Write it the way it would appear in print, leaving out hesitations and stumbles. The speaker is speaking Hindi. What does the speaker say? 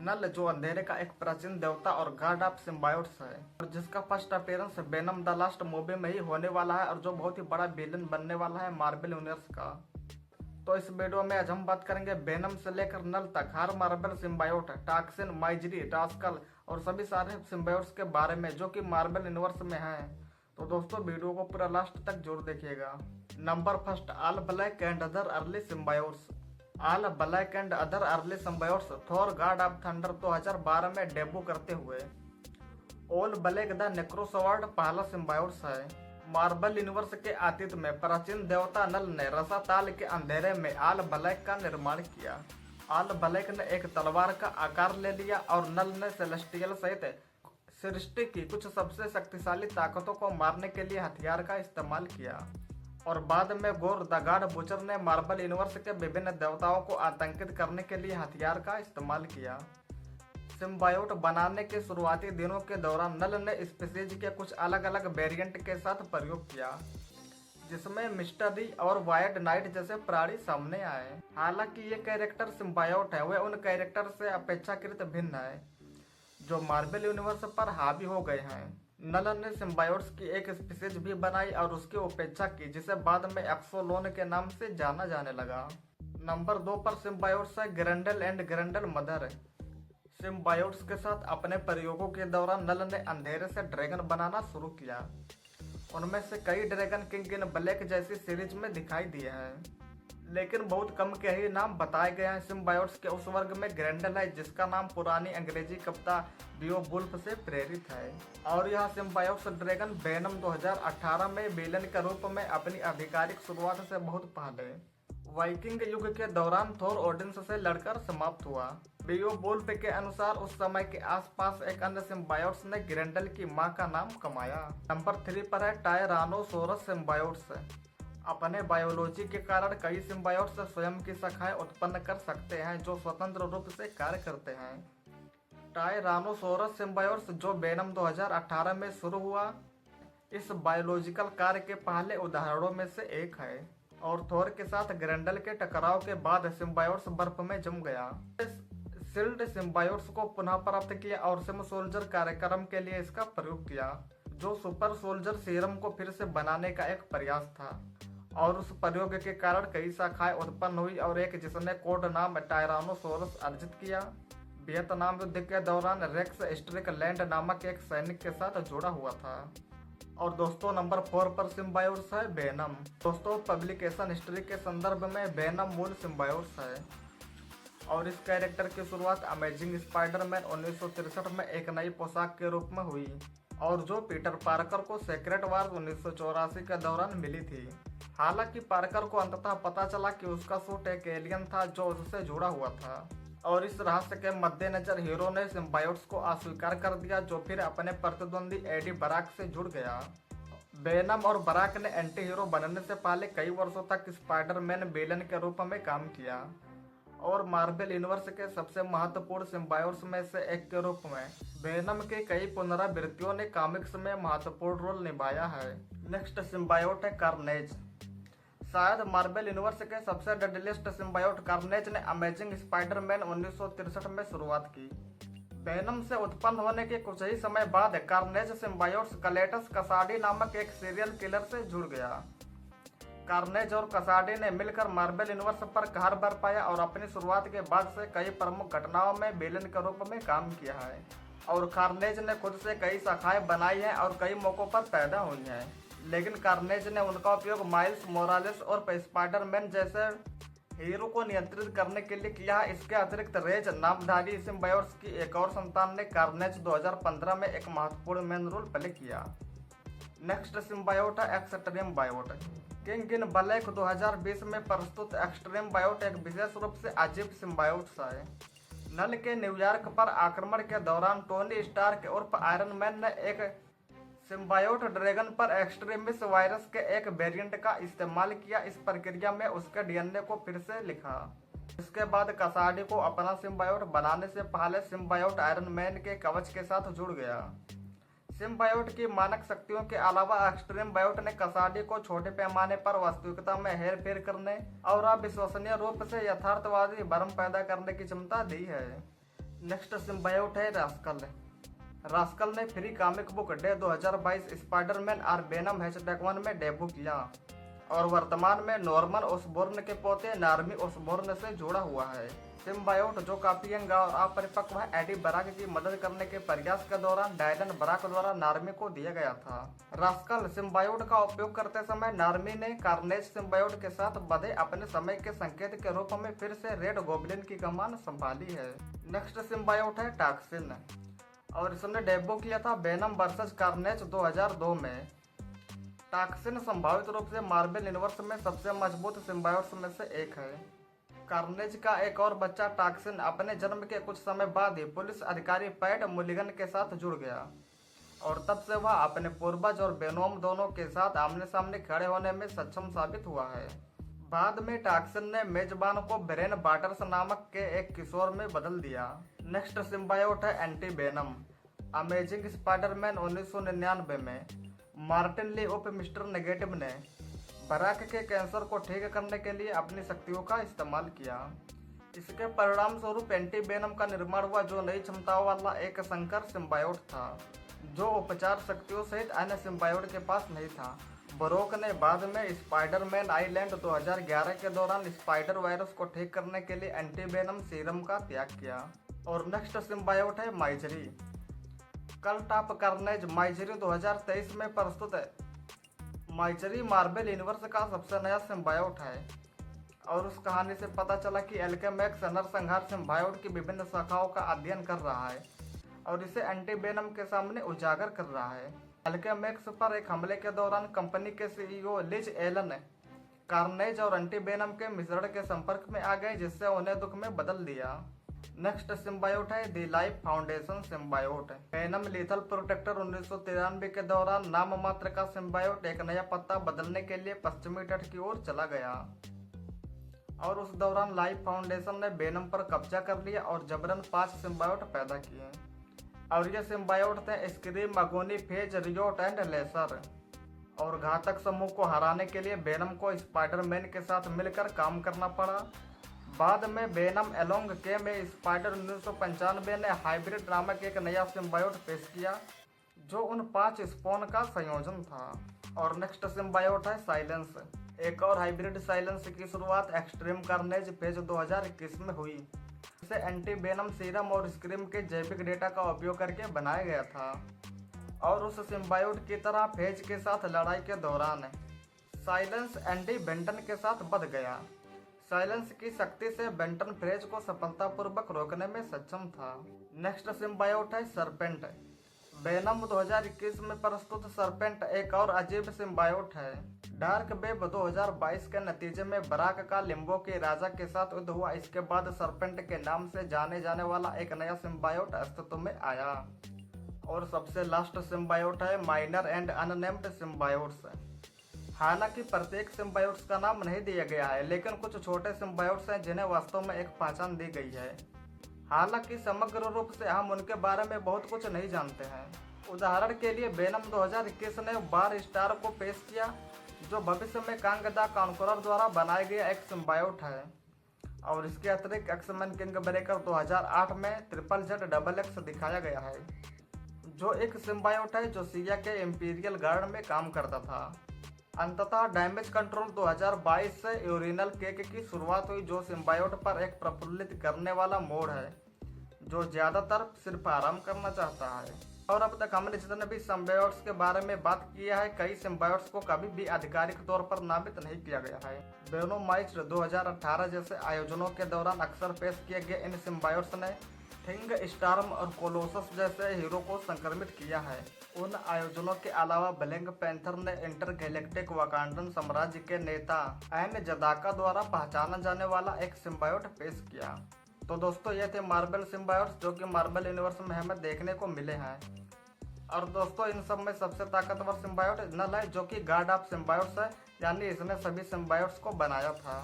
नल जो अंधेरे का एक प्राचीन देवता और गॉड ऑफ सिम्बायोट्स है और जिसका first appearance venom the last movie में ही होने वाला है और जो बहुत ही बड़ा विलन बनने वाला है मार्वल यूनिवर्स का। तो इस वीडियो में आज हम बात करेंगे वेनम से लेकर नल तक हर Marvel symbiote, Toxin, Misery, Rascal और सभी सारे सिम्बायोट्स के बारे में जो कि मार्वल यूनिवर्स में हैं। तो दोस्तों वीडियो को पूरा लास्ट तक जरूर देखिएगा। Number first, all black and other early symbiotes. All black and other early symbiotes Thor God of thunder 2012 में डेब्यू करते हुए ऑल ब्लैक द नेक्रोसॉर्ड पहला सिम्बायोट्स है। मार्वल यूनिवर्स के अतीत में प्राचीन देवता नल ने रसाताल के अंधेरे में ऑल ब्लैक का निर्माण किया। ऑल ब्लैक ने एक तलवार का आकार ले लिया और नल ने सेलेस्टियल सहित सृष्टि की कुछ सबसे शक्तिशाली ताकतों को मारने के लिए हथियार का इस्तेमाल किया। और बाद में गोर द गॉड बुचर ने मार्वल यूनिवर्स के विभिन्न देवताओं को आतंकित करने के लिए हथियार का इस्तेमाल किया। सिम्बायोट बनाने के शुरुआती दिनों के दौरान नल ने स्पीसीज के कुछ अलग अलग वेरिएंट के साथ प्रयोग किया, जिसमें मिस्टरी और वाइट नाइट जैसे प्राणी सामने आए। हालांकि ये कैरेक्टर सिम्बायोट है वे उन कैरेक्टर से अपेक्षाकृत भिन्न है जो मार्वल यूनिवर्स पर हावी हो गए हैं। नल ने सिम्बायोट्स की एक स्पीसीज भी बनाई और उसकी उपेक्षा की, जिसे बाद में एक्सोलोन के नाम से जाना जाने लगा। नंबर 2 पर सिम्बायोट्स है ग्रेंडल एंड ग्रेंडल मदर। सिम्बायोट्स के साथ अपने प्रयोगों के दौरान नल ने अंधेरे से ड्रैगन बनाना शुरू किया। उनमें से कई ड्रैगन किंग इन ब्लैक जैसी सीरीज में दिखाई दिए हैं, लेकिन बहुत कम के ही नाम बताए गए हैं। सिम्बायोट्स के उस वर्ग में ग्रेंडल है जिसका नाम पुरानी अंग्रेजी कविता बियोवुल्फ से प्रेरित है और यह सिम्बायोट्स ड्रैगन वेनम 2018 में विलन के रूप में अपनी आधिकारिक शुरुआत से बहुत पहले वाइकिंग युग के दौरान थोर ओडिन्स से लड़कर समाप्त हुआ। बियोवुल्फ के अनुसार उस समय के आसपास एक अन्य सिम्बायोट्स ने ग्रेंडल की मां का नाम कमाया। नंबर 3 पर है टायरानोसोरस सिम्बायोट्स। अपने बायोलॉजी के कारण कई सिम्बायोट्स स्वयं की शाखाएं उत्पन्न कर सकते हैं जो स्वतंत्र रूप से कार्य करते हैं। टायरानोसोरस सिम्बायोट्स जो वेनम 2018 में शुरू हुआ इस बायोलॉजिकल कार्य के पहले उदाहरणों में से एक है और थोर के साथ ग्रेंडल के टकराव के बाद सिम्बायोट्स बर्फ में जम गया। शील्ड सिम्बायोट्स को पुनः प्राप्त किया और सिम सोल्जर कार्यक्रम के लिए इसका प्रयोग किया, जो सुपर सोल्जर सीरम को फिर से बनाने का एक प्रयास था। और उस प्रयोग के कारण कई शाखाएं उत्पन्न हुई और एक जिसने कोड नाम टायरानोसोरस अर्जित किया। वियतनाम युद्ध के दौरान रेक्स स्ट्रिकलैंड नामक एक सैनिक के साथ जुड़ा हुआ था। और दोस्तों नंबर 4 पर सिम्बायोट्स है वेनम। दोस्तों पब्लिकेशन हिस्ट्री के संदर्भ में वेनम मूल सिम्बायोट्स है और इस कैरेक्टर की शुरुआत अमेजिंग स्पाइडरमैन 1963 में एक नई पोशाक के रूप में हुई और जो पीटर पार्कर को सीक्रेट वार 1984 के दौरान मिली थी। हालांकि पार्कर को अंततः पता चला कि उसका सूट एक एलियन था जो उससे जुड़ा हुआ था और इस रहस्य के मद्देनजर हीरो ने सिम्बायोट्स को अस्वीकार कर दिया, जो फिर अपने प्रतिद्वंदी एडी ब्राक से जुड़ गया। वेनम और ब्राक ने एंटी हीरो बनने से पहले कई वर्षों तक स्पाइडरमैन विलेन के रूप में काम किया और मार्वल यूनिवर्स के सबसे महत्वपूर्ण सिम्बायोट्स में से एक के रूप में वेनम के कई पुनरावृत्तियों ने कॉमिक्स में महत्वपूर्ण रोल निभाया है। नेक्स्ट सिम्बायोट है कार्नेज। शायद मार्वल यूनिवर्स के सबसे डेडलिस्ट सिम्बायोट कार्नेज ने अमेजिंग स्पाइडरमैन 1963 में शुरुआत की। वेनम से उत्पन्न होने के कुछ ही समय बाद कार्नेज सिम्बायोट्स कलेटस कसाडी नामक एक सीरियल किलर से जुड़ गया। कार्नेज और कसाडी ने मिलकर मार्वल यूनिवर्स पर कहर बरपाया और अपनी शुरुआत के बाद से कई प्रमुख घटनाओं में विलेन के रूप में काम किया है और कार्नेज ने खुद से कई शाखाएं बनाई हैं और कई मौकों पर पैदा हुई हैं, लेकिन कार्नेज ने उनका उपयोग माइल्स मोरालेस और स्पाइडरमैन जैसे हीरो को नियंत्रित करने के लिए किया। इसके अतिरिक्त रेज नामधारी सिम्बायोट्स की एक और संतान ने कार्नेज 2015 में एक महत्वपूर्ण मेन रोल प्ले किया। नेक्स्ट सिम्बायोट है extreme Biot. King in black 2020 में प्रस्तुत एक्सट्रीम बायोट एक विशेष रूप से अजीब सिम्बायोट्स है। नल के न्यूयॉर्क पर आक्रमण के दौरान टोनी स्टार्क उर्फ आयरन मैन ने एक सिम्बायोट ड्रैगन पर एक्सट्रीमिस वायरस के एक वेरिएंट का इस्तेमाल किया। इस प्रक्रिया में उसके डीएनए को फिर से लिखा। इसके बाद कसाडी को अपना सिम्बायोट बनाने से पहले सिम्बायोट आयरन मैन के कवच के साथ जुड़ गया। सिम्बायोट की मानक शक्तियों के अलावा एक्सट्रीम बायोट ने कसाडी को छोटे पैमाने पर वास्तविकता में हेर फेर करने और अविश्वसनीय रूप से यथार्थवादी भ्रम पैदा करने की क्षमता दी है। नेक्स्ट सिम्बायोट है रास्कल। रास्कल ने free comic book day 2022 Spiderman और वेनम #1 में डेब्यू किया और वर्तमान में नॉर्मन ओसबोर्न के पोते नार्मी ओसबोर्न से जुड़ा हुआ है। सिम्बायोट जो काफी यंग और अपरिपक्व है, एडी ब्राक की मदद करने के प्रयास के दौरान डायलन ब्राक द्वारा नार्मी को दिया गया था। रास्कल सिम्बायोट का उपयोग करते समय नार्मी ने कार्नेज सिम्बायोट के साथ बधे अपने समय के संकेत के रूप में फिर से रेड गोब्लिन की कमान संभाली है। नेक्स्ट सिम्बायोट है टॉक्सिन और इसने डेब्यू किया था वेनम वर्सेस कार्नेज 2002 में। टॉक्सिन संभावित रूप से मार्वल यूनिवर्स में सबसे मजबूत सिम्बायोट्स में से एक है। कार्नेज का एक और बच्चा टॉक्सिन अपने जन्म के कुछ समय बाद ही पुलिस अधिकारी पैट मुलिगन के साथ जुड़ गया और तब से वह अपने पूर्वज और वेनोम दोनों के साथ आमने सामने खड़े होने में सक्षम साबित हुआ है। बाद में टॉक्सिन ने मेजबान को ब्रेन बाटर्स नामक के एक किशोर में बदल दिया। नेक्स्ट सिम्बायोट है एंटी वेनम। अमेजिंग स्पाइडरमैन 1999 में मार्टिन ली उप मिस्टर नेगेटिव ने ब्राक के कैंसर को ठीक करने के लिए अपनी शक्तियों का इस्तेमाल किया। इसके परिणाम स्वरूप एंटी वेनम का निर्माण हुआ, जो नई क्षमताओं वाला एक संकर सिम्बायोट था जो उपचार शक्तियों सहित अन्य सिम्बायोट के पास नहीं था। ब्रोक ने बाद में स्पाइडरमैन आइलैंड 2011 के दौरान स्पाइडर वायरस को ठीक करने के लिए एंटी वेनम सीरम का त्याग किया। और नेक्स्ट सिम्बायोट है misery. Cult of carnage misery 2023 में प्रस्तुत है। माइजरी मार्वल यूनिवर्स का सबसे नया सिम्बायोट है और उस कहानी से पता चला कि एल्केमैक्स नरसंहार सिम्बायोट की विभिन्न शाखाओं का अध्ययन कर रहा है और इसे एंटी वेनम के सामने उजागर कर रहा है। एल्केमैक्स पर एक हमले के दौरान कंपनी के सीईओ लिज एलन कार्नेज और एंटी वेनम के मिश्रण के संपर्क में आ गए, जिससे उन्हें दुख में बदल दिया। नेक्स्ट सिम्बायोट है the life foundation symbiote. Venom lethal protector 1993 के दौरान नाम मात्र का सिम्बायोट एक नया पत्ता बदलने के लिए पश्चिमी तट की ओर चला गया और उस दौरान लाइफ फाउंडेशन ने वेनम पर कब्जा कर लिया और जबरन 5 सिम्बायोट पैदा किए और ये सिम्बायोट थे Scream, Agony, Phage, Riot and Lasher. और घातक समूह को हराने के लिए वेनम को स्पाइडरमैन के साथ मिलकर काम करना पड़ा। बाद में वेनम एलोंग के में स्पाइडर 1995 ने हाइब्रिड नामक एक नया सिम्बायोट पेश किया जो उन 5 स्पॉन का संयोजन था। और नेक्स्ट सिम्बायोट है साइलेंस। एक और हाइब्रिड साइलेंस की शुरुआत एक्सट्रीम कार्नेज फेज 2021 में हुई। इसे एंटी वेनम सीरम और स्क्रीम के जैविक डेटा का उपयोग करके बनाया गया था और उस सिम्बायोट की तरह फेज के साथ लड़ाई के दौरान साइलेंस एंडी बेंटन के साथ बध गया। साइलेंस की शक्ति से बेंटन फेज को सफलतापूर्वक रोकने में सक्षम था। नेक्स्ट सिम्बायोट है सरपेंट। वेनम 2021 में प्रस्तुत सरपेंट एक और अजीब सिम्बायोट है। डार्क वेब 2022 के नतीजे में ब्राक का लिम्बो के राजा के साथ युद्ध हुआ। इसके बाद सरपेंट के नाम से जाने जाने वाला एक नया सिम्बायोट अस्तित्व में आया। और सबसे लास्ट सिम्बायोट है माइनर एंड अननेम्ड सिम्बायोट्स। हालांकि प्रत्येक सिम्बायोट्स का नाम नहीं दिया गया है, लेकिन कुछ छोटे सिम्बायोट्स हैं जिन्हें वास्तव में एक पहचान दी गई है। हालांकि समग्र रूप से हम उनके बारे में बहुत कुछ नहीं जानते हैं। उदाहरण के लिए वेनम 2021 ने बार स्टार को पेश किया जो भविष्य में कांग द कॉन्करर द्वारा बनाया गया एक सिम्बायोट है। और इसके अतिरिक्त एक्समैन किंग ब्रेकर 2008 में ट्रिपल जेड डबल एक्स दिखाया गया है जो एक सिम्बायोट है जो सिया के इंपीरियल गार्ड में काम करता था। अंततः डैमेज कंट्रोल 2022 से यूरिनल केक की शुरुआत हुई जो सिम्बायोट पर एक प्रफुल्लित करने वाला मोड है जो ज़्यादातर सिर्फ आराम करना चाहता है। और अब तक हमने जितने भी सिम्बायोट्स के बारे में बात किया है, कई सिम्बायोट्स को कभी भी आधिकारिक तौर पर नामित नहीं किया गया है। वेनोमाइट्स 2018 जैसे आयोजनों के दौरान अक्सर पेश किए गए इन सिम्बायोट्स ने थिंग, स्टार्म और कोलोसस जैसे हीरो को संक्रमित किया है। उन आयोजनों के अलावा ब्लैक पैंथर ने इंटरगैलेक्टिक वाकांडन साम्राज्य के नेता एन जदाका द्वारा पहचाना जाने वाला एक सिम्बायोट पेश किया। तो दोस्तों ये थे मार्वल सिम्बायोट्स जो कि मार्वल यूनिवर्स में हमें देखने को मिले हैं। और दोस्तों इन सब में सबसे ताकतवर सिम्बायोट नल है जो कि गॉड ऑफ सिम्बायोट्स है, यानी इसने सभी सिम्बायोट्स को बनाया था।